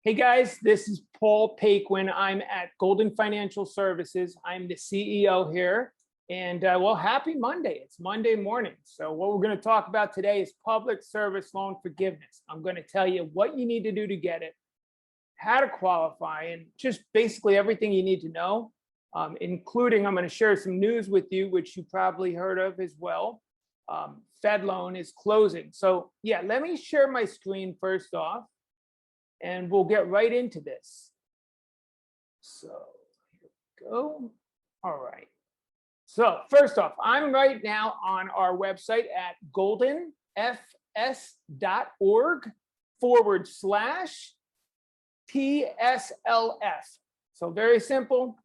Hey guys, this is Paul Paquin. I'm at Golden Financial Services. I'm the CEO here. And well, happy Monday. It's Monday morning. So what we're going to talk about today is public service loan forgiveness. I'm going to tell you what you need to do to get it, how to qualify, and just basically everything you need to know, including I'm going to share some news with you, which you probably heard of as well. Fed loan is closing. So yeah, let me share my screen first off. And we'll get right into this. So here we go. All right. So first off, I'm right now on our website at goldenfs.org/PSLF. So very simple.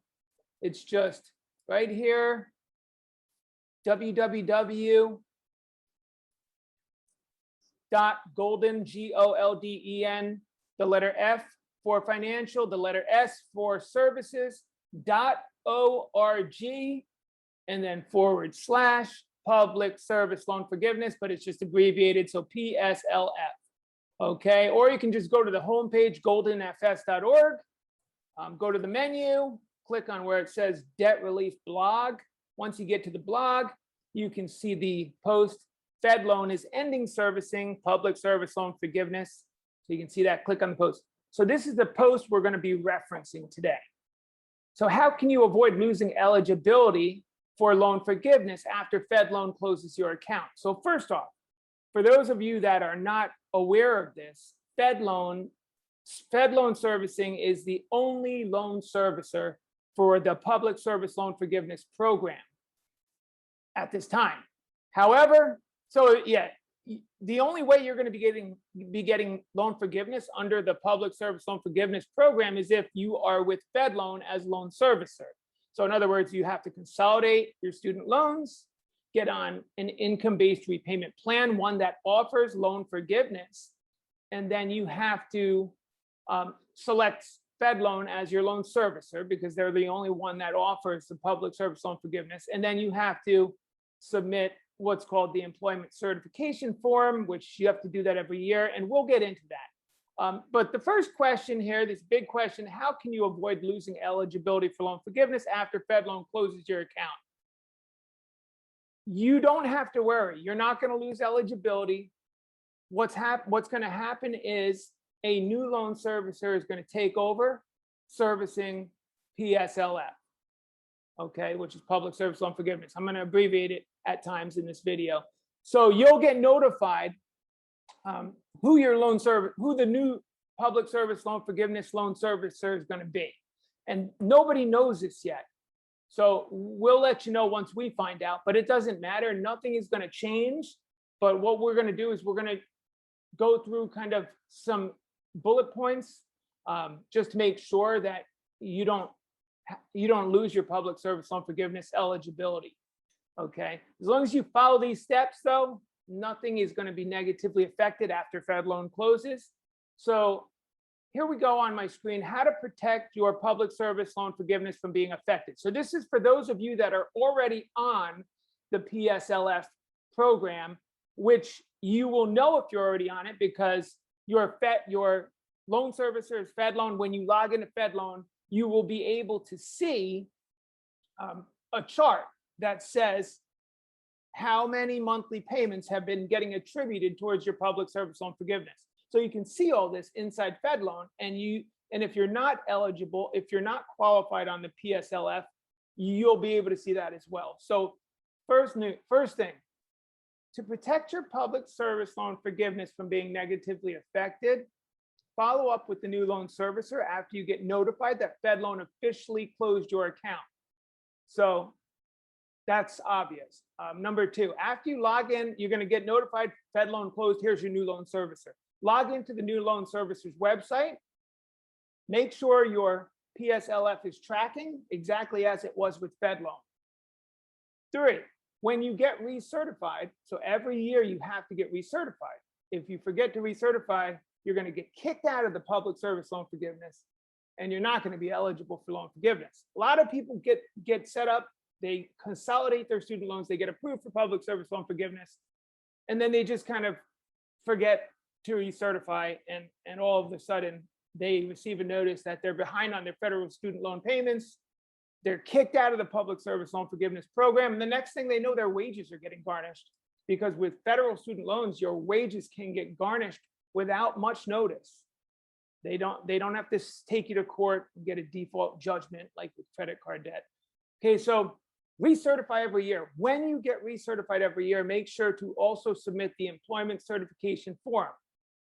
It's just right here, www.golden, GOLDEN, the letter F for financial, the letter S for services, .org, and then / public service loan forgiveness, but it's just abbreviated, so PSLF. Okay, or you can just go to the homepage, goldenfs.org, go to the menu, click on where it says debt relief blog. Once you get to the blog, you can see the post, Fed loan is ending servicing, public service loan forgiveness. So you can see that, click on the post. So this is the post we're going to be referencing today. So how can you avoid losing eligibility for loan forgiveness after Fed loan closes your account? So first off, for those of you that are not aware of this, Fed loan servicing is the only loan servicer for the public service loan forgiveness program at this time. However, so yeah, the only way you're going to be getting loan forgiveness under the public service loan forgiveness program is if you are with Fed loan as loan servicer. So in other words, you have to consolidate your student loans, get on an income-based repayment plan, one that offers loan forgiveness, and then you have to select Fed loan as your loan servicer because they're the only one that offers the public service loan forgiveness. And then you have to submit what's called the employment certification form, which you have to do that every year, and we'll get into that. But the first question here, this big question, how can you avoid losing eligibility for loan forgiveness after Fed loan closes your account? You don't have to worry. You're not going to lose eligibility. What's going to happen is a new loan servicer is going to take over servicing PSLF, okay, which is public service loan forgiveness. I'm going to abbreviate it at times in this video. So you'll get notified who the new public service loan forgiveness loan servicer is going to be. And nobody knows this yet. So we'll let you know once we find out, but it doesn't matter. Nothing is going to change. But what we're going to do is we're going to go through kind of some bullet points just to make sure that you don't lose your public service loan forgiveness eligibility. Okay, as long as you follow these steps, though, nothing is going to be negatively affected after Fed loan closes. So here we go on my screen, how to protect your public service loan forgiveness from being affected. So this is for those of you that are already on the PSLF program, which you will know if you're already on it because your loan servicer is Fed loan. When you log into Fed loan, you will be able to see a chart that says how many monthly payments have been getting attributed towards your public service loan forgiveness. So you can see all this inside Fed loan, and if you're not eligible, if you're not qualified on the PSLF, you'll be able to see that as well. So first thing, to protect your public service loan forgiveness from being negatively affected, follow up with the new loan servicer after you get notified that Fed loan officially closed your account. So that's obvious. Number two, after you log in, you're going to get notified Fed loan closed. Here's your new loan servicer. Log into the new loan servicer's website. Make sure your PSLF is tracking exactly as it was with Fed loan. Three, when you get recertified, so every year you have to get recertified. If you forget to recertify, you're going to get kicked out of the public service loan forgiveness, and you're not going to be eligible for loan forgiveness. A lot of people get set up, they consolidate their student loans, they get approved for public service loan forgiveness, and then they just kind of forget to recertify, and all of a sudden they receive a notice that they're behind on their federal student loan payments. They're kicked out of the public service loan forgiveness program. And the next thing they know, their wages are getting garnished, because with federal student loans, your wages can get garnished without much notice. They don't have to take you to court and get a default judgment like with credit card debt. Okay, so recertify every year. When you get recertified every year, make sure to also submit the employment certification form,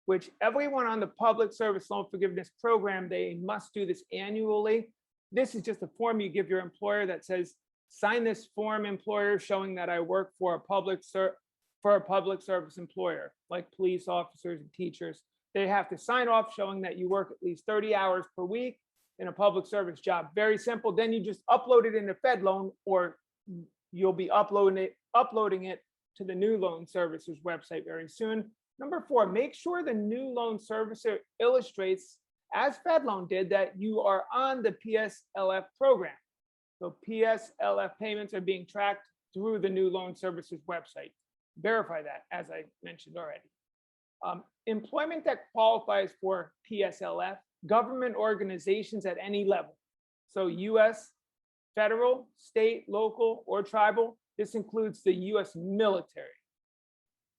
which everyone on the public service loan forgiveness program, they must do this annually. This is just a form you give your employer that says, sign this form, employer, showing that I work for a public service employer, like police officers and teachers. They have to sign off showing that you work at least 30 hours per week in a public service job. Very simple. Then you just upload it into FedLoan, or you'll be uploading it to the new loan servicer's website very soon. Number 4, make sure the new loan servicer illustrates, as FedLoan did, that you are on the PSLF program. So PSLF payments are being tracked through the new loan servicer's website. Verify that, as I mentioned already. Employment that qualifies for PSLF, government organizations at any level. So US, federal, state, local, or tribal. This includes the US military.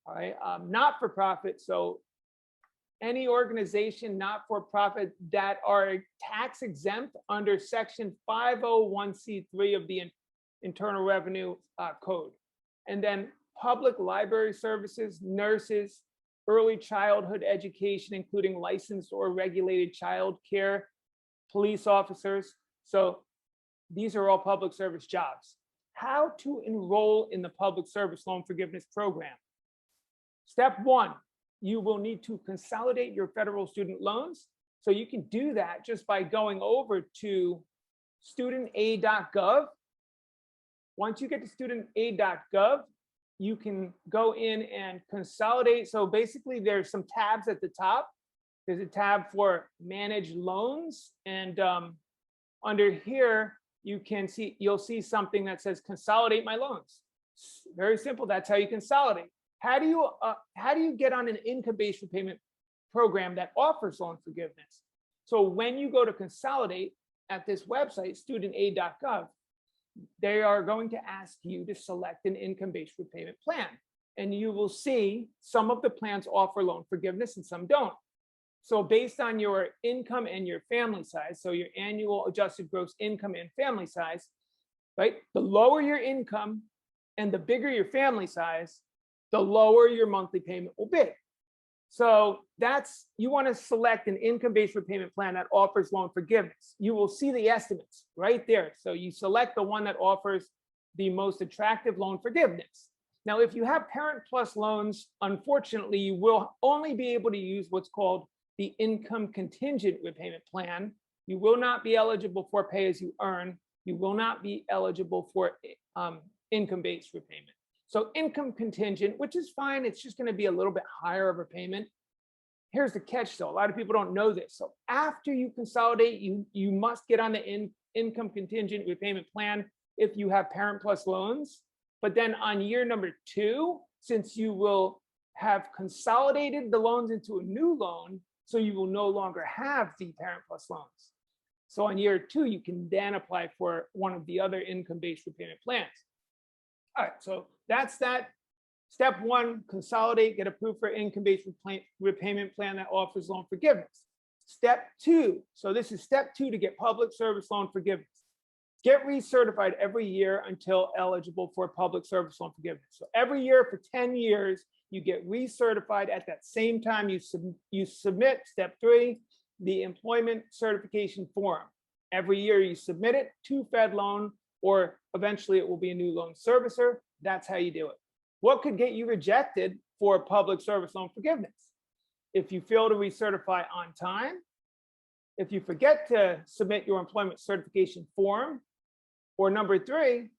All right, not-for-profit. So any organization not-for-profit that are tax exempt under Section 501c3 of the Internal Revenue Code. And then public library services, nurses, early childhood education, including licensed or regulated child care, police officers. So these are all public service jobs. How to enroll in the public service loan forgiveness program. Step 1, you will need to consolidate your federal student loans. So you can do that just by going over to studentaid.gov. Once you get to studentaid.gov, you can go in and consolidate. So basically there's some tabs at the top. There's a tab for manage loans. And under here, you'll see something that says consolidate my loans. Very simple. That's how you consolidate. How do you get on an income-based repayment program that offers loan forgiveness? So when you go to consolidate at this website, studentaid.gov, they are going to ask you to select an income-based repayment plan. And you will see some of the plans offer loan forgiveness and some don't. So based on your income and your family size, so your annual adjusted gross income and family size, right? The lower your income and the bigger your family size, the lower your monthly payment will be. So you want to select an income-based repayment plan that offers loan forgiveness. You will see the estimates right there. So you select the one that offers the most attractive loan forgiveness. Now, if you have Parent Plus loans, unfortunately, you will only be able to use what's called the income contingent repayment plan. You will not be eligible for pay as you earn. You will not be eligible for income-based repayment. So income contingent, which is fine, it's just going to be a little bit higher of a payment. Here's the catch though, a lot of people don't know this. So after you consolidate, you must get on the income contingent repayment plan if you have Parent Plus loans. But then on year number 2, since you will have consolidated the loans into a new loan, so you will no longer have the Parent Plus loans. So on year 2, you can then apply for one of the other income-based repayment plans. All right, so that's that. Step 1, consolidate, get approved for income-based repayment plan that offers loan forgiveness. Step 2, so this is step 2 to get public service loan forgiveness. Get recertified every year until eligible for public service loan forgiveness. So every year for 10 years, you get recertified. At that same time, you submit step 3, the employment certification form. Every year you submit it to FedLoan, or eventually it will be a new loan servicer. That's how you do it. What could get you rejected for public service loan forgiveness? If you fail to recertify on time, if you forget to submit your employment certification form, or number 3,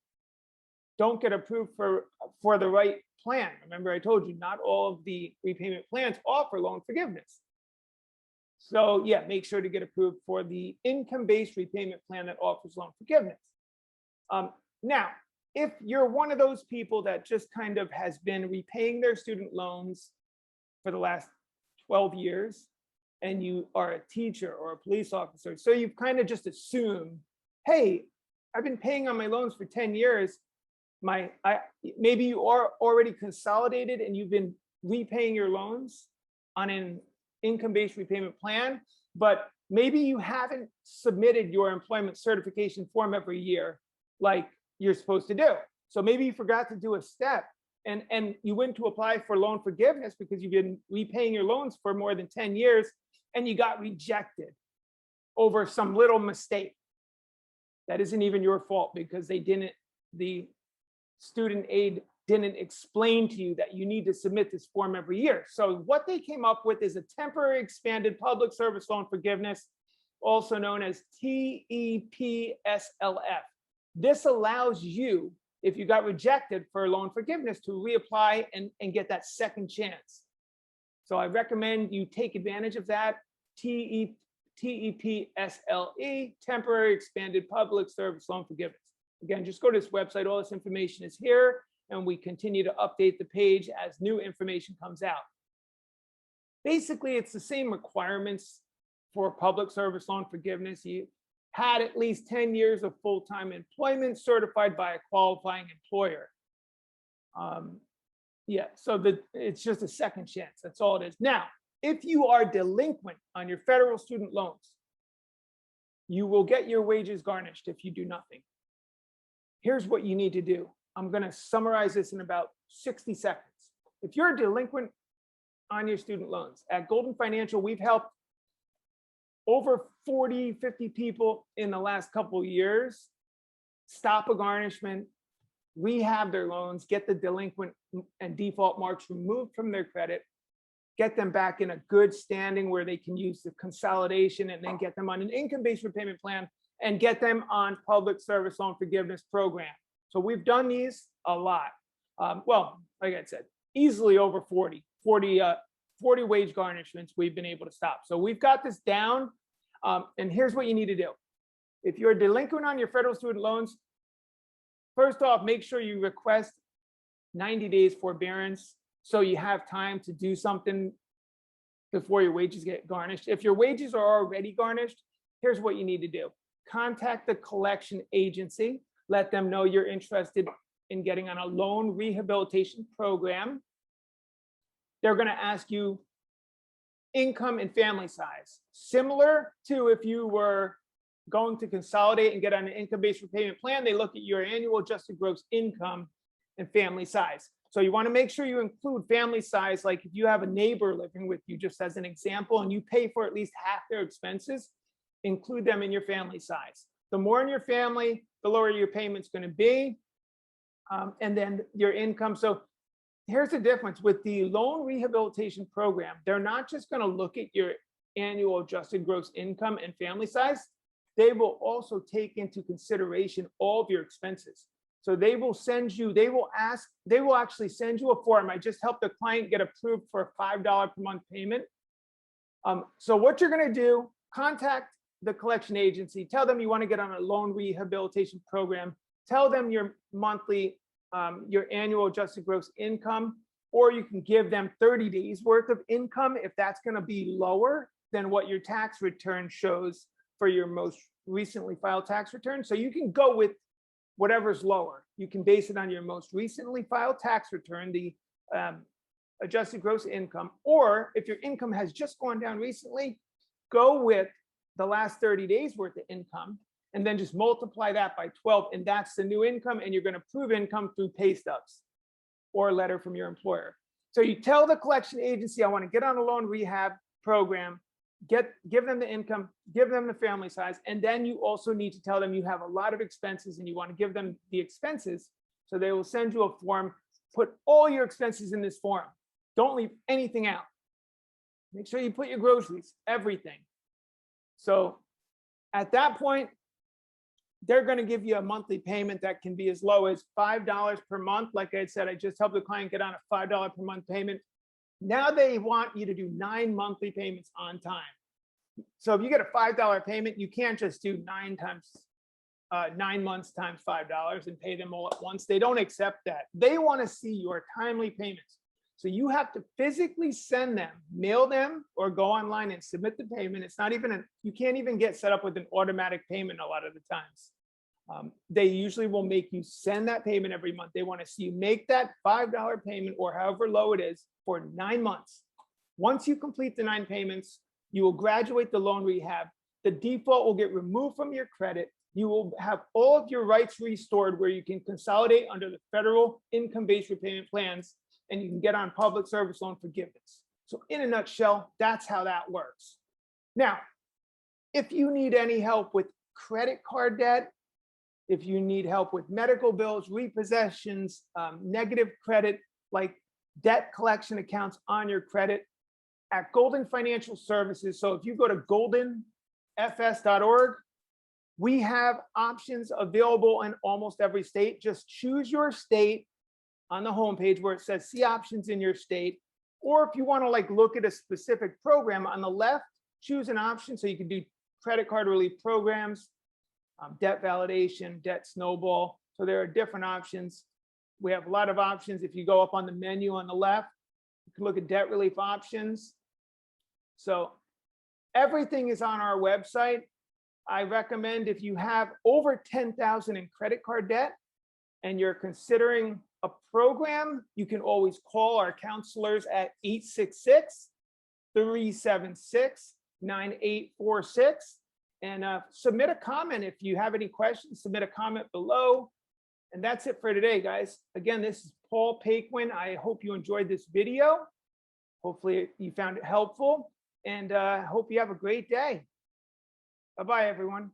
don't get approved for the right plan. Remember, I told you not all of the repayment plans offer loan forgiveness. So yeah, make sure to get approved for the income-based repayment plan that offers loan forgiveness. Now, if you're one of those people that just kind of has been repaying their student loans for the last 12 years, and you are a teacher or a police officer. So you've kind of just assumed, hey, I've been paying on my loans for 10 years. Maybe you are already consolidated and you've been repaying your loans on an income-based repayment plan, but maybe you haven't submitted your employment certification form every year like you're supposed to do. So maybe you forgot to do a step and you went to apply for loan forgiveness because you've been repaying your loans for more than 10 years and you got rejected over some little mistake. That isn't even your fault because the student aid didn't explain to you that you need to submit this form every year. So what they came up with is a temporary expanded public service loan forgiveness, also known as TEPSLF. This allows you, if you got rejected for loan forgiveness, to reapply and get that second chance. So I recommend you take advantage of that. TEPSLE, temporary expanded public service loan forgiveness. Again, just go to this website. All this information is here, and we continue to update the page as new information comes out. Basically, it's the same requirements for public service loan forgiveness. You had at least 10 years of full-time employment certified by a qualifying employer. Yeah, so it's just a second chance. That's all it is. Now, if you are delinquent on your federal student loans, you will get your wages garnished if you do nothing. Here's what you need to do. I'm going to summarize this in about 60 seconds. If you're a delinquent on your student loans, at Golden Financial, we've helped over 40, 50 people in the last couple of years stop a garnishment, rehab their loans, get the delinquent and default marks removed from their credit, get them back in a good standing where they can use the consolidation, and then get them on an income-based repayment plan and get them on public service loan forgiveness program. So we've done these a lot. Well, like I said, easily over 40 wage garnishments we've been able to stop. So we've got this down. And here's what you need to do. If you're delinquent on your federal student loans, first off, make sure you request 90 days forbearance so you have time to do something before your wages get garnished. If your wages are already garnished, here's what you need to do. Contact the collection agency. Let them know you're interested in getting on a loan rehabilitation program. They're going to ask you income and family size, similar to if you were going to consolidate and get on an income-based repayment plan. They look at your annual adjusted gross income and family size. So you want to make sure you include family size. Like if you have a neighbor living with you, just as an example, and you pay for at least half their expenses, include them in your family size. The more in your family, the lower your payment's going to be, and then your income. So here's the difference with the loan rehabilitation program. They're not just going to look at your annual adjusted gross income and family size. They will also take into consideration all of your expenses. So they will actually send you a form. I just helped the client get approved for a $5 per month payment. So what you're going to do, contact the collection agency, tell them you want to get on a loan rehabilitation program, tell them your monthly, your annual adjusted gross income, or you can give them 30 days worth of income if that's going to be lower than what your tax return shows for your most recently filed tax return. So you can go with whatever's lower. You can base it on your most recently filed tax return, the adjusted gross income, or if your income has just gone down recently, go with the last 30 days worth of income and then just multiply that by 12, and that's the new income, and you're going to prove income through pay stubs or a letter from your employer. So you tell the collection agency, I want to get on a loan rehab program, give them the income, give them the family size, and then you also need to tell them you have a lot of expenses and you want to give them the expenses. So they will send you a form, put all your expenses in this form. Don't leave anything out. Make sure you put your groceries, everything. So at that point, they're going to give you a monthly payment that can be as low as $5 per month. Like I said, I just helped the client get on a $5 per month payment. Now they want you to do 9 monthly payments on time. So if you get a $5 payment, you can't just do 9 months times $5 and pay them all at once. They don't accept that. They want to see your timely payments. So you have to physically send them, mail them, or go online and submit the payment. It's not even, you can't even get set up with an automatic payment a lot of the times. They usually will make you send that payment every month. They want to see you make that $5 payment or however low it is for 9 months. Once you complete the 9 payments, you will graduate the loan rehab. The default will get removed from your credit. You will have all of your rights restored where you can consolidate under the federal income-based repayment plans, and you can get on public service loan forgiveness. So in a nutshell, that's how that works. Now, if you need any help with credit card debt, if you need help with medical bills, repossessions, negative credit, like debt collection accounts on your credit, at Golden Financial Services, so if you go to goldenfs.org, we have options available in almost every state. Just choose your state on the homepage where it says see options in your state. Or if you want to like look at a specific program on the left, choose an option so you can do credit card relief programs, debt validation, debt snowball. So there are different options. We have a lot of options. If you go up on the menu on the left, you can look at debt relief options. So everything is on our website. I recommend if you have over 10,000 in credit card debt and you're considering a program, you can always call our counselors at 866-376-9846 and submit a comment. If you have any questions, submit a comment below. And that's it for today, guys. Again, this is Paul Paquin. I hope you enjoyed this video. Hopefully you found it helpful, and hope you have a great day. Bye-bye, everyone.